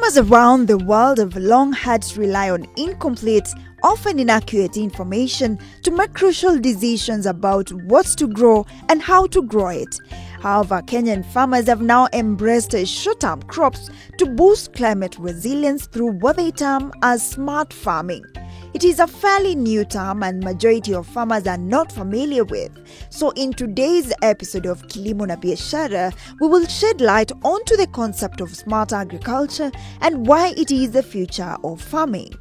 Farmers around the world have long had to rely on incomplete, often inaccurate information to make crucial decisions about what to grow and how to grow it. However, Kenyan farmers have now embraced short-term crops to boost climate resilience through what they term as smart farming. It is a fairly new term and majority of farmers are not familiar with. So in today's episode of Kilimo na Biashara, we will shed light onto the concept of smart agriculture and why it is the future of farming.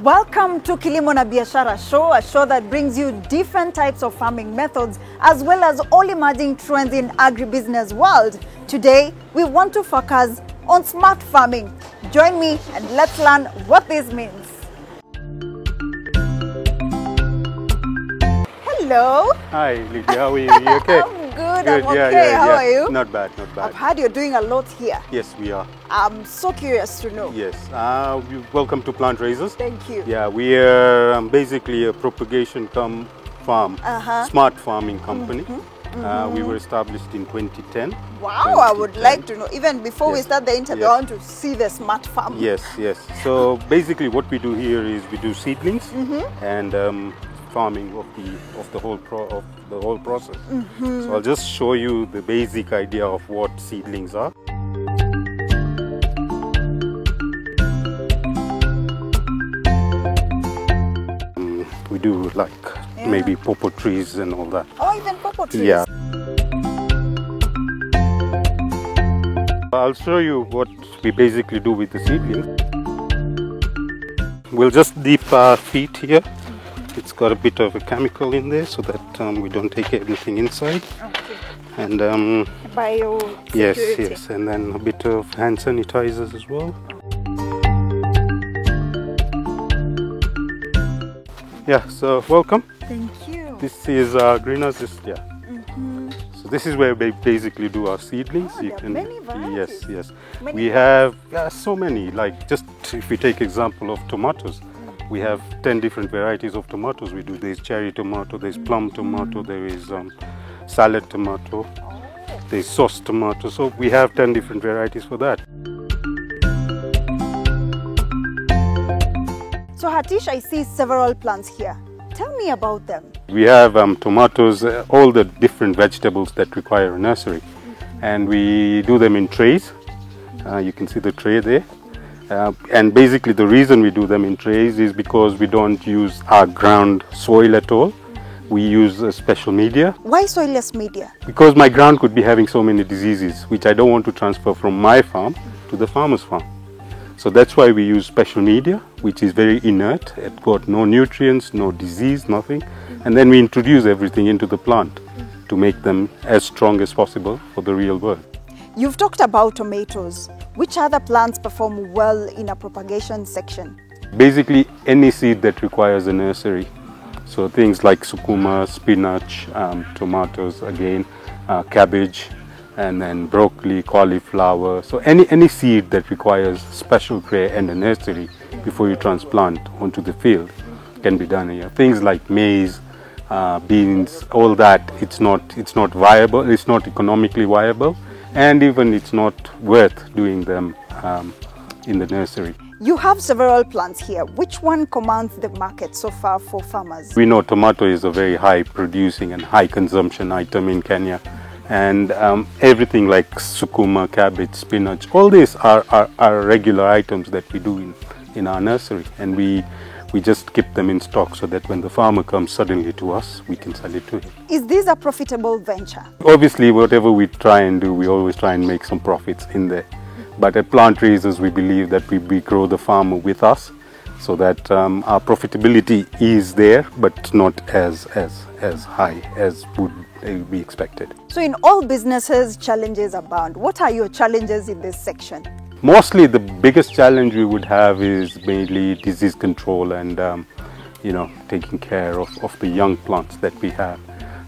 Welcome to Kilimo na Biashara show, a show that brings you different types of farming methods as well as all emerging trends in agribusiness world. Today, we want to focus on smart farming. Join me and let's learn what this means. Hello. Hi, Lydia. How are you? You okay? I'm good. I'm okay. How are you? Not bad, not bad. I've heard you're doing a lot here. Yes, we are. I'm so curious to know. Yes. Welcome to Plant Raisers. Thank you. Yeah, we are basically a propagation farm, smart farming company. We were established in 2010. Wow, I would like to know. Even before we start the interview, I want to see the smart farm. Yes, yes. So basically what we do here is we do seedlings and farming of the whole process. So I'll just show you the basic idea of what seedlings are. We do like maybe pawpaw trees and all that. Oh, even pawpaw trees? Yeah. I'll show you what we basically do with the seedlings. We'll just dip our feet here. It's got a bit of a chemical in there so that we don't take anything inside. Okay. And biosecurity. yes, and then a bit of hand sanitizers as well. Yeah, so welcome. Thank you. This is our greenhouse. So this is where we basically do our seedlings. Oh, there are many varieties. Yes. Many We have so many. Like just if we take example of tomatoes, we have 10 different varieties of tomatoes. We do. There's cherry tomato, there's plum tomato, there is salad tomato, there's sauce tomato. So we have 10 different varieties for that. So Hatish, I see several plants here. Tell me about them. We have tomatoes, all the different vegetables that require a nursery. And we do them in trays. You can see the tray there. And basically the reason we do them in trays is because we don't use our ground soil at all. We use special media. Why soilless media? Because my ground could be having so many diseases, which I don't want to transfer from my farm to the farmer's farm. So that's why we use special media, which is very inert. It got no nutrients, no disease, nothing. And then we introduce everything into the plant to make them as strong as possible for the real world. You've talked about tomatoes. Which other plants perform well in a propagation section? Basically any seed that requires a nursery. So things like sukuma, spinach, tomatoes again, cabbage, and then broccoli, cauliflower. So any seed that requires special care and a nursery before you transplant onto the field can be done here. Things like maize, beans, all that, it's not viable, it's not economically viable. And even it's not worth doing them in the nursery. You have several plants here. Which one commands the market so far for farmers? We know tomato is a very high producing and high consumption item in Kenya. And everything like sukuma, cabbage, spinach, all these are regular items that we do in our nursery. And we just keep them in stock so that when the farmer comes suddenly to us, we can sell it to him. Is this a profitable venture? Obviously, whatever we try and do, we always try and make some profits in there. But at Plant Raisers, we believe that we grow the farmer with us so that our profitability is there, but not as high as would be expected. So in all businesses, challenges abound. What are your challenges in this section? Mostly the biggest challenge we would have is mainly disease control and taking care of the young plants that we have.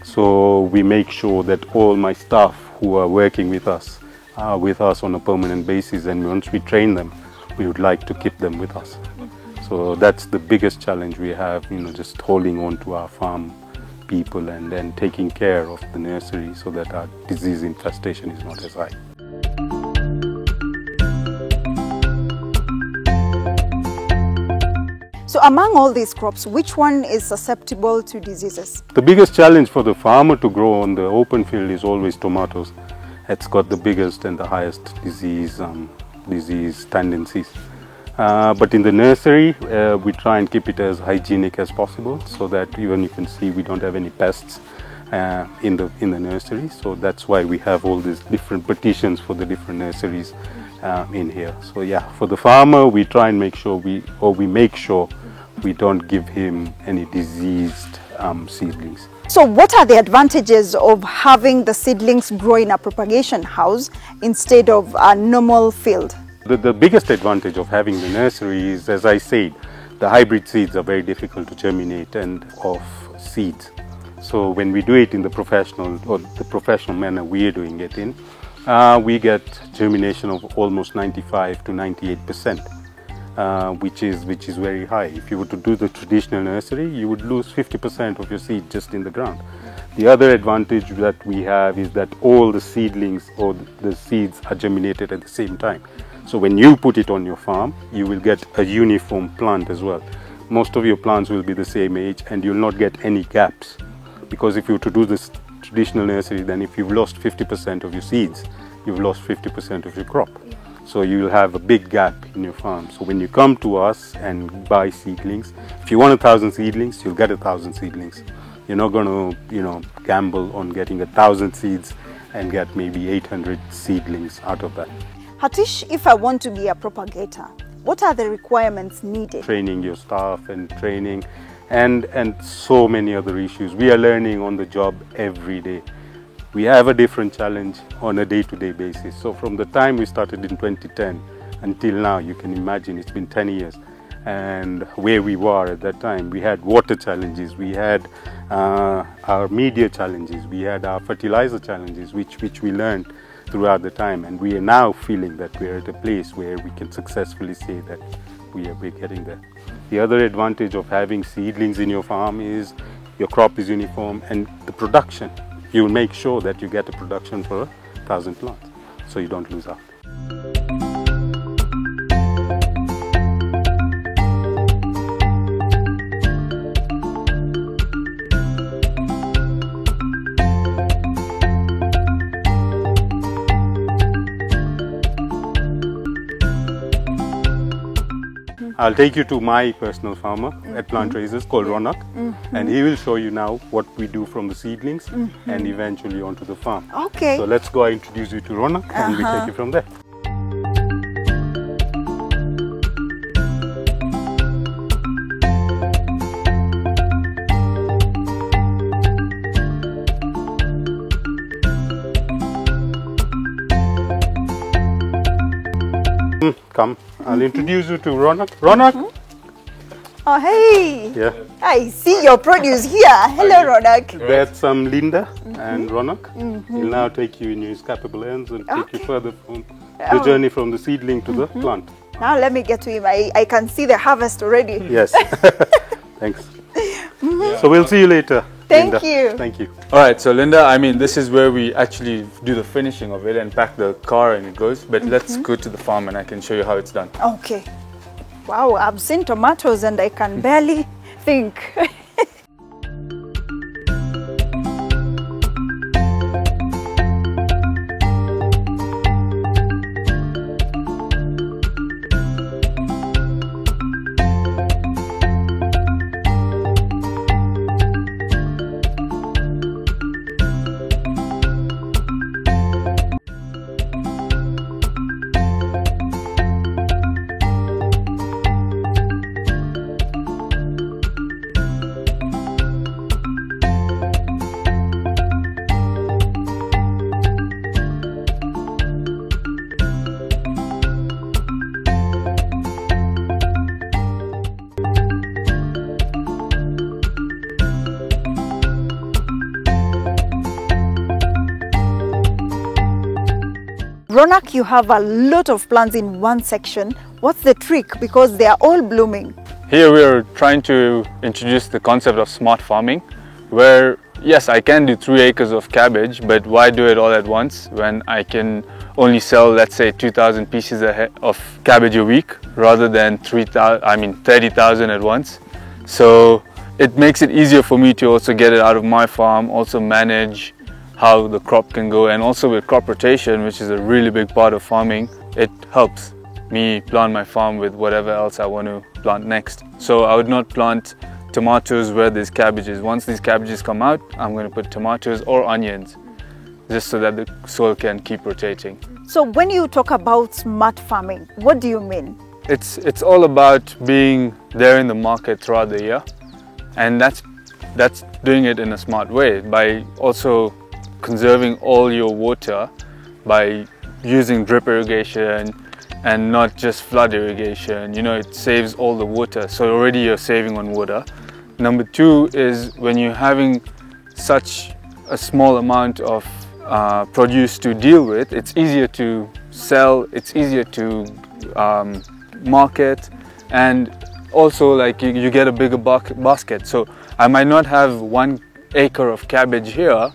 So we make sure that all my staff who are working with us are with us on a permanent basis, and once we train them, we would like to keep them with us. So that's the biggest challenge we have, just holding on to our farm people and then taking care of the nursery so that our disease infestation is not as high. So among all these crops, which one is susceptible to diseases? The biggest challenge for the farmer to grow on the open field is always tomatoes. It's got the biggest and the highest disease tendencies. But in the nursery, we try and keep it as hygienic as possible, so that even you can see we don't have any pests in the nursery. So that's why we have all these different partitions for the different nurseries in here. So yeah, for the farmer, we try and make sure we don't give him any diseased seedlings. So what are the advantages of having the seedlings grow in a propagation house instead of a normal field? The biggest advantage of having the nursery is, as I said, the hybrid seeds are very difficult to germinate and of seeds. So when we do it in the professional manner we are doing it in, we get germination of almost 95 to 98%. Which is very high. If you were to do the traditional nursery, you would lose 50% of your seed just in the ground. The other advantage that we have is that all the seedlings or the seeds are germinated at the same time. So when you put it on your farm, you will get a uniform plant as well. Most of your plants will be the same age and you'll not get any gaps. Because if you were to do this traditional nursery, then if you've lost 50% of your seeds, you've lost 50% of your crop. So you will have a big gap in your farm. So when you come to us and buy seedlings, if you want 1,000 seedlings, you'll get 1,000 seedlings. You're not going to, gamble on getting 1,000 seeds and get maybe 800 seedlings out of that. Hatish, if I want to be a propagator, what are the requirements needed? Training your staff and training and so many other issues. We are learning on the job every day. We have a different challenge on a day-to-day basis. So from the time we started in 2010 until now, you can imagine it's been 10 years. And where we were at that time, we had water challenges, we had our media challenges, we had our fertilizer challenges, which we learned throughout the time. And we are now feeling that we are at a place where we can successfully say that we're getting there. The other advantage of having seedlings in your farm is your crop is uniform and the production. You will make sure that you get a production for 1,000 plants, so you don't lose out. I'll take you to my personal farmer at Plant Raisers called Ronak, and he will show you now what we do from the seedlings and eventually onto the farm. Okay. So let's go. I introduce you to Ronak and we take it from there. Come, I'll introduce you to Ronak. Ronak! Oh, hey! Yeah. I see your produce here. Hello, Ronak. That's Linda and Ronak. He'll now take you in his capable hands and take you further from the journey from the seedling to the plant. Now let me get to him. I can see the harvest already. Yes. Thanks. So we'll see you later. Thank Linda. you. Thank you. All right, so Linda, this is where we actually do the finishing of it and pack the car and it goes. But let's go to the farm and I can show you how it's done. Okay. Wow, I've seen tomatoes and I can barely think. Ronak, you have a lot of plants in one section. What's the trick? Because they are all blooming. Here we are trying to introduce the concept of smart farming, where yes, I can do 3 acres of cabbage, but why do it all at once when I can only sell, let's say, 2,000 pieces of cabbage a week rather than 30,000 at once. So it makes it easier for me to also get it out of my farm, also manage how the crop can go, and also with crop rotation, which is a really big part of farming, it helps me plant my farm with whatever else I want to plant next. So I would not plant tomatoes where there's cabbages. Once these cabbages come out, I'm going to put tomatoes or onions, just so that the soil can keep rotating. So when you talk about smart farming, what do you mean? It's all about being there in the market throughout the year, and that's doing it in a smart way by also conserving all your water by using drip irrigation and not just flood irrigation. You know, it saves all the water, so already you're saving on water. Number 2 is when you're having such a small amount of produce to deal with, it's easier to sell, it's easier to market, and also like you get a bigger basket. So I might not have 1 acre of cabbage here,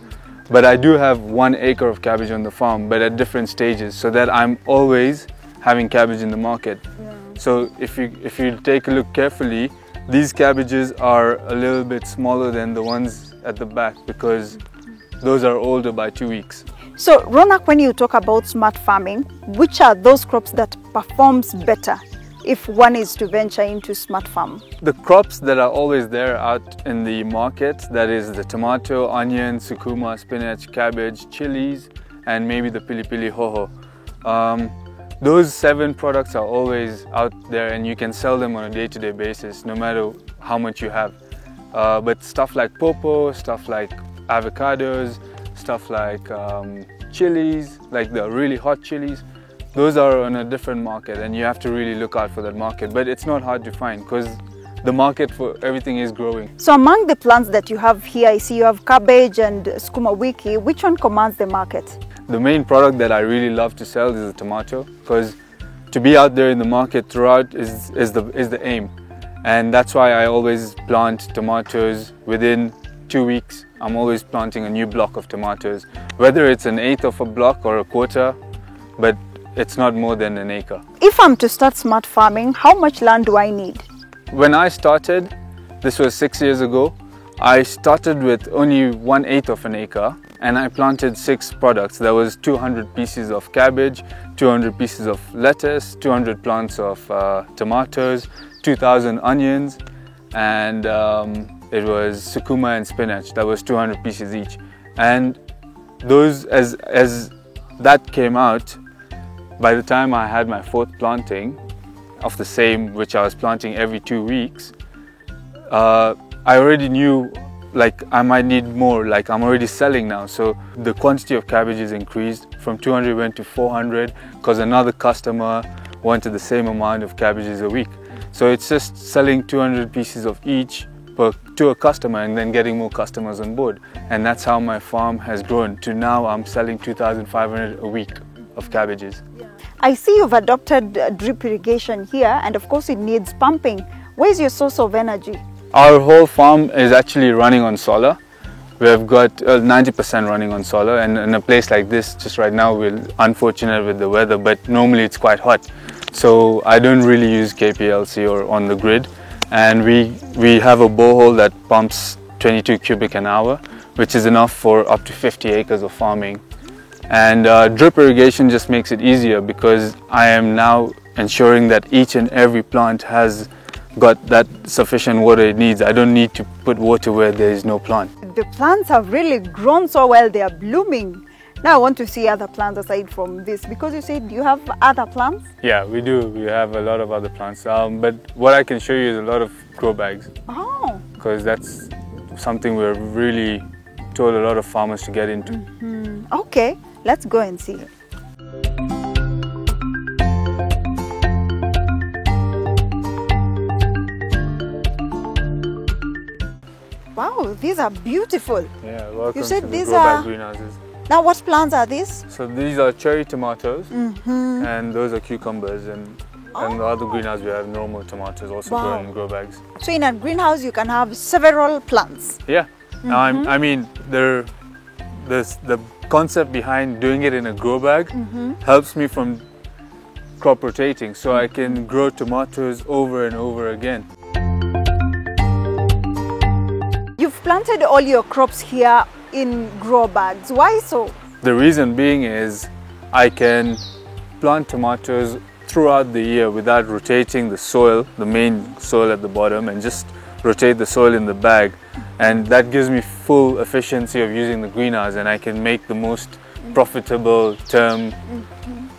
but I do have 1 acre of cabbage on the farm, but at different stages, so that I'm always having cabbage in the market. Yeah. So if you take a look carefully, these cabbages are a little bit smaller than the ones at the back because those are older by 2 weeks. So Ronak, when you talk about smart farming, which are those crops that performs better if one is to venture into smart farm? The crops that are always there out in the market, that is the tomato, onion, sukuma, spinach, cabbage, chilies, and maybe the pili pili hoho. Those 7 products are always out there, and you can sell them on a day-to-day basis, no matter how much you have. But stuff like popo, stuff like avocados, stuff like chilies, like the really hot chilies, those are on a different market, and you have to really look out for that market. But it's not hard to find because the market for everything is growing. So among the plants that you have here, I see you have cabbage and sukuma wiki. Which one commands the market? The main product that I really love to sell is the tomato, because to be out there in the market throughout is the aim. And that's why I always plant tomatoes within 2 weeks. I'm always planting a new block of tomatoes, whether it's an 1/8 of a block or a quarter, but it's not more than an acre. If I'm to start smart farming, how much land do I need? When I started, this was 6 years ago, I started with only 1/8 of an acre, and I planted 6 products. There was 200 pieces of cabbage, 200 pieces of lettuce, 200 plants of tomatoes, 2,000 onions, and it was sukuma and spinach. That was 200 pieces each. And those, as that came out, by the time I had my 4th planting of the same, which I was planting every 2 weeks, I already knew like I might need more, like I'm already selling now. So the quantity of cabbages increased from 200 went to 400 because another customer wanted the same amount of cabbages a week. So it's just selling 200 pieces of each to a customer and then getting more customers on board. And that's how my farm has grown to now I'm selling 2,500 a week of cabbages. I see you've adopted drip irrigation here, and of course it needs pumping. Where's your source of energy? Our whole farm is actually running on solar. We've got 90% running on solar, and in a place like this, just right now, we're unfortunate with the weather, but normally it's quite hot. So I don't really use KPLC or on the grid, and we have a borehole that pumps 22 cubic an hour, which is enough for up to 50 acres of farming. And drip irrigation just makes it easier because I am now ensuring that each and every plant has got that sufficient water it needs. I don't need to put water where there is no plant. The plants have really grown so well, they are blooming. Now I want to see other plants aside from this, because you said you have other plants? Yeah, we do. We have a lot of other plants. But what I can show you is a lot of grow bags. Oh. Because that's something we're really told a lot of farmers to get into. Mm-hmm. Okay, let's go and see. Wow, these are beautiful. Yeah, welcome you said to the these grow are bag greenhouses. Now what plants are these? So these are cherry tomatoes, and those are cucumbers, and the other greenhouse we have normal tomatoes also grown in grow bags. So in a greenhouse you can have several plants. Yeah, I mean the concept behind doing it in a grow bag helps me from crop rotating, so I can grow tomatoes over and over again. You've planted all your crops here in grow bags. Why so? The reason being is I can plant tomatoes throughout the year without rotating the soil, the main soil at the bottom, and just rotate the soil in the bag, and that gives me full efficiency of using the greenhouse, and I can make the most profitable term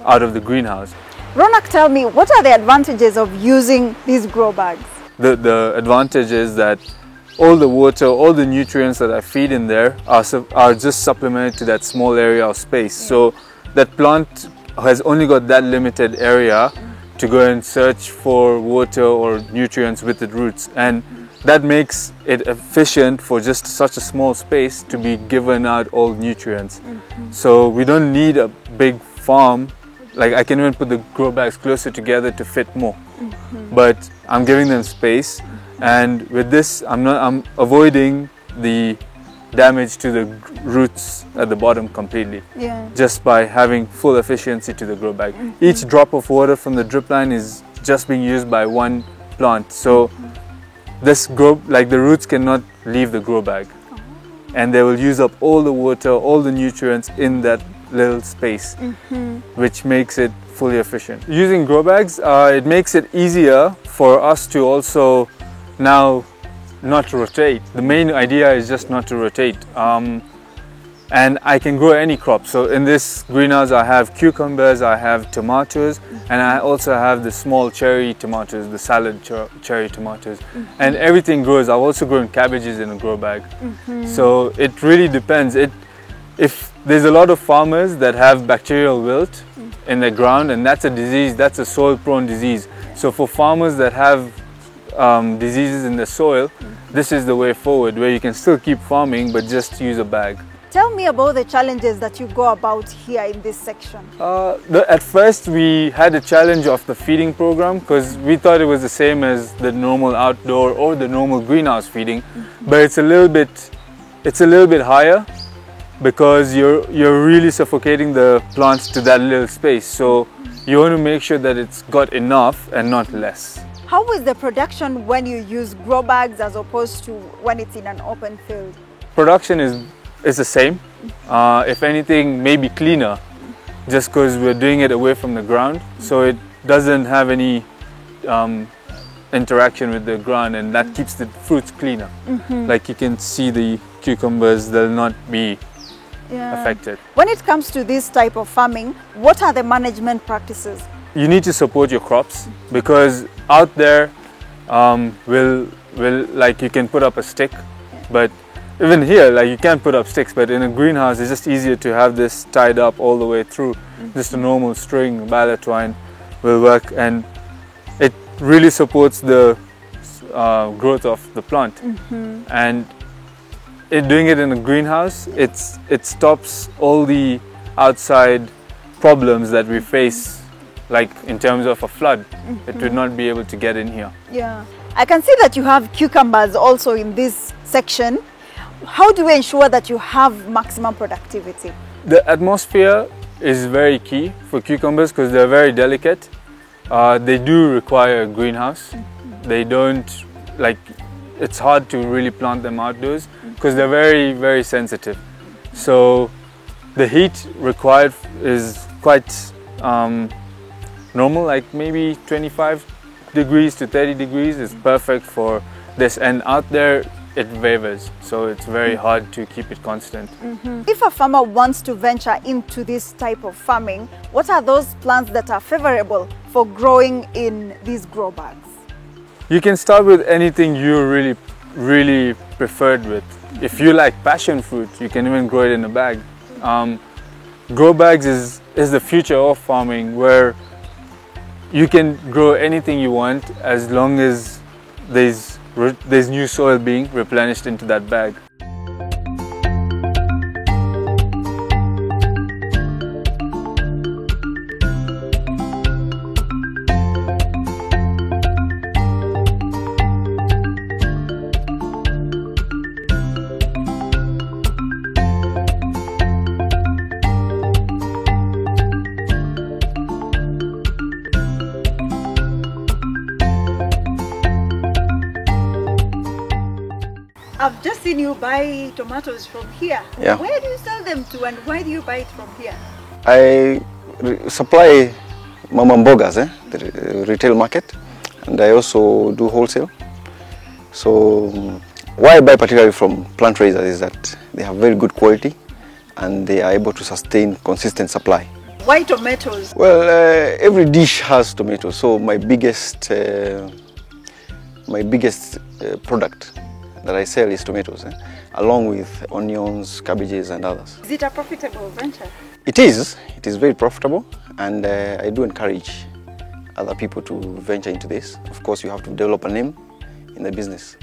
out of the greenhouse. Ronak, tell me, what are the advantages of using these grow bags? The advantage is that all the water, all the nutrients that I feed in there are just supplemented to that small area of space. So that plant has only got that limited area to go and search for water or nutrients with its roots, and that makes it efficient for just such a small space to be given out all nutrients. So we don't need a big farm. Like, I can even put the grow bags closer together to fit more, but I'm giving them space, and with this I'm avoiding the damage to the roots at the bottom completely, just by having full efficiency to the grow bag. Each drop of water from the drip line is just being used by one plant, so this the roots cannot leave the grow bag, and they will use up all the water, all the nutrients in that little space, which makes it fully efficient. Using grow bags, it makes it easier for us to also now not rotate. The main idea is just not to rotate, and I can grow any crop. So in this greenhouse I have cucumbers, I have tomatoes, and I also have the small cherry tomatoes, the salad cherry tomatoes, and everything grows. I've also grown cabbages in a grow bag. So it really depends. If there's a lot of farmers that have bacterial wilt in the ground, and that's a disease, that's a soil prone disease. So for farmers that have diseases in the soil, this is the way forward, where you can still keep farming but just use a bag. Tell me about the challenges that you go about here in this section. At first we had a challenge of the feeding program, because we thought it was the same as the normal outdoor or the normal greenhouse feeding, but it's a little bit higher, because you're really suffocating the plants to that little space. So you want to make sure that it's got enough and not less. How is the production when you use grow bags as opposed to when it's in an open field? Production is the same. If anything, maybe cleaner, just because we're doing it away from the ground, so it doesn't have any interaction with the ground, and that keeps the fruits cleaner. Like you can see the cucumbers, they'll not be affected. When it comes to this type of farming, what are the management practices? You need to support your crops, because out there like you can put up a stick, but even here, like, you can't put up sticks, but in a greenhouse it's just easier to have this tied up all the way through. Just a normal string, ballet twine will work, and it really supports the growth of the plant. And doing it in a greenhouse, it stops all the outside problems that we face, like in terms of a flood. It would not be able to get in here. I can see that you have cucumbers also in this section. How do we ensure that you have maximum productivity? The atmosphere is very key for cucumbers, because they're very delicate. They do require a greenhouse. They don't, like, it's hard to really plant them outdoors because they're very, very sensitive. So the heat required is quite normal, like maybe 25 degrees to 30 degrees is perfect for this, and out there it wavers, so it's very hard to keep it constant. If a farmer wants to venture into this type of farming, what are those plants that are favorable for growing in these grow bags? You can start with anything you're really preferred with. If you like passion fruit, you can even grow it in a bag. Grow bags is the future of farming, where you can grow anything you want as long as there's new soil being replenished into that bag. seen you buy tomatoes from here. Yeah. Where do you sell them to, and why do you buy it from here? I supply mama mbogas, the retail market, and I also do wholesale. So why I buy particularly from plant raisers is that they have very good quality and they are able to sustain consistent supply. Why tomatoes? Well, every dish has tomatoes, so my biggest product that I sell is tomatoes, along with onions, cabbages and others. Is it a profitable venture? It is very profitable, and I do encourage other people to venture into this. Of course, you have to develop a name in the business.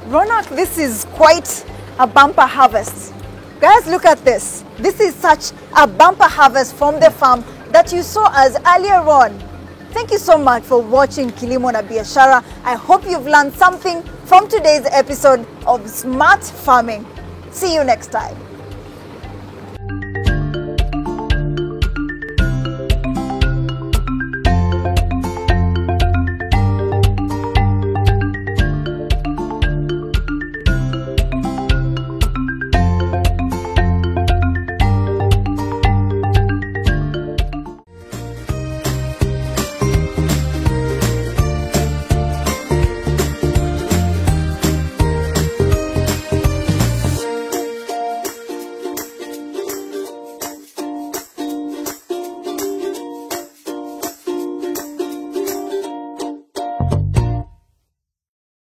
Ronak, this is quite a bumper harvest. Guys, look at this. This is such a bumper harvest from the farm that you saw us earlier on. Thank you so much for watching Kilimo na Biashara. I hope you've learned something from today's episode of Smart Farming. See you next time.